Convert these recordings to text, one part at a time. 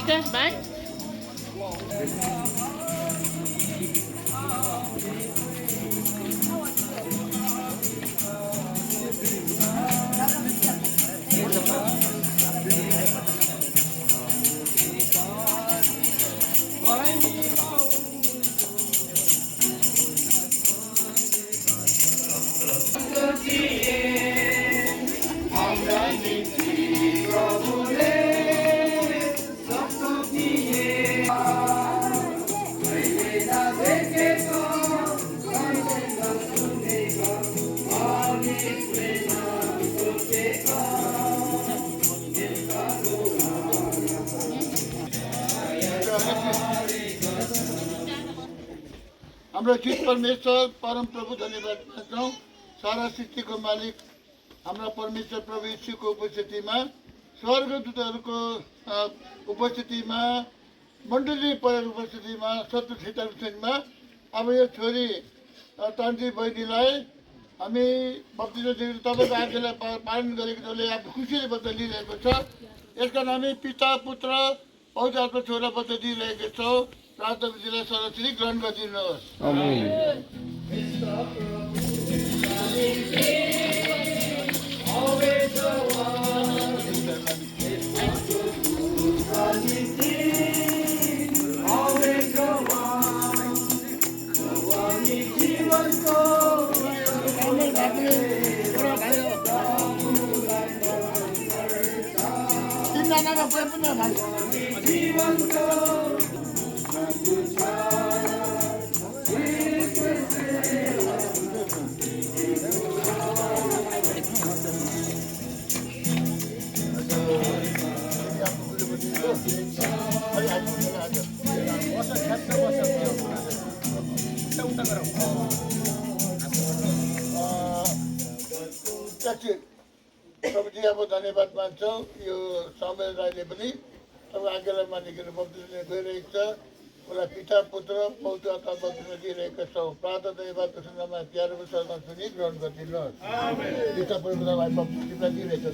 विकास भाइ हाम्रो चित परमेश्वर परम प्रभु धन्यवाद मान्छौँ। सारा सृष्टिको मालिक हाम्रा परमेश्वर प्रभु यीशुको उपस्थितिमा स्वर्गदूतहरूको उपस्थितिमा मण्डली परेको उपस्थितिमा शत्रुसितमा अब यो छोरी तान्त्री बहिनीलाई हामी बप्तिस्मा दिएर तपाईँको आज्ञालाई पालन गरेकोले अब खुसीले बद्ध लिइरहेको छ। यसका हामी पिता पुत्र पवित्र आत्मा छोरा बद्ध दिइरहेको छौँ। प्रार्थना विधिलाई सरस्वती ग्रहण गरिदिनुहोस्। प्रभुजी अब धन्यवाद मान्छौँ। यो समय राईले पनि अब आज्ञालाई मानिकन बप्तिस्मा गइरहेको छ। उसलाई पिता पुत्र पवित्र आत्मा बप्तिस्मा दिइरहेका छौँ। प्रार्थना धन्यवादको सन्दर्भमा प्यारो शरण सुनि ग्रहण गरिदिनुहोस्। पिता पुत्रलाई बप्तिस्मा दिइरहेछ।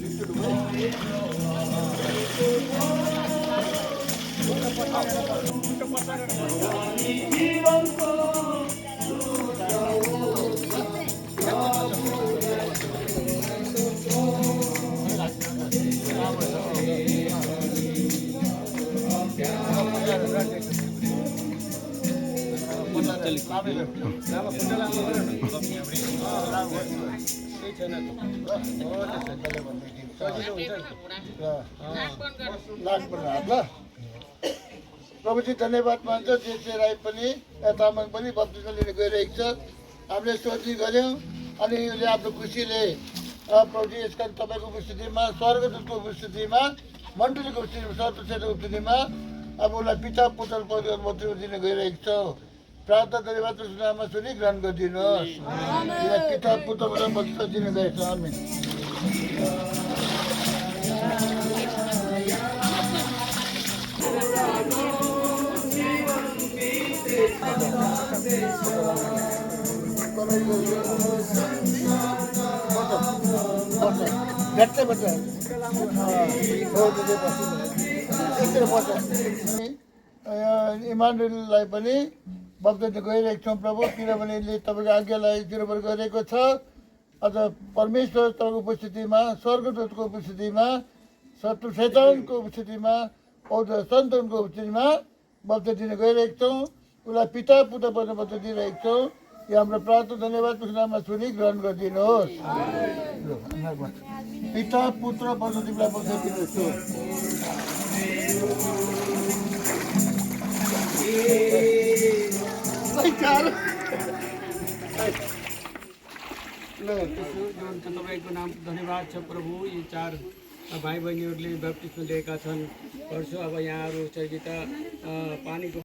प्रभुजी धन्यवाद मान्छ। जेसे राई पनि तामाङ पनि बप्तिस्मा लिन गइरहेको छ। हामीले सोची गऱ्यौँ अनि उसले आफ्नो खुसीले प्रभुजी यसका तपाईँको उपस्थितिमा स्वर्गदूतको उपस्थितिमा मण्डलीको उपस्थितिमा शत्रुको उपस्थितिमा अब उसलाई पिता पुत्र पवित्र बप्तिस्मा दिन गइरहेको छौँ। प्रार्थना धन्यवाद नाममा सुनि ग्रहण गरिदिनुहोस्। पिता पुत्रबाट बप्तिस्मा दिन गएको छ। आमेन। इमानुएललाई पनि बप्तिस्मा गइरहेको छौँ प्रभु, किनभने तपाईँको आज्ञालाई जिरोबर गरेको छ। अझ परमेश्वर तपाईँको उपस्थितिमा स्वर्गदूतको उपस्थितिमा शत्रु शैतानको उपस्थितिमा पौध सन्तानको उपस्थितिमा बप्तिस्मा दिन गइरहेको छौँ। उसलाई पिता पुत्र पनि बप्तिस्मा दिइरहेको छौँ। यो हाम्रो प्रार्थना धन्यवादको नाममा सुनि ग्रहण गरिदिनुहोस्। पिता पुत्र बप्तिस्मा तिमीलाई बप्तिस्मा दिनुहोस्। तपाईँको नाम धन्यवाद छ प्रभु। यी चार भाइ बहिनीहरूले बप्तिस्मा लिएका छन्। पर्छु अब यहाँहरू चाहिँ पानीको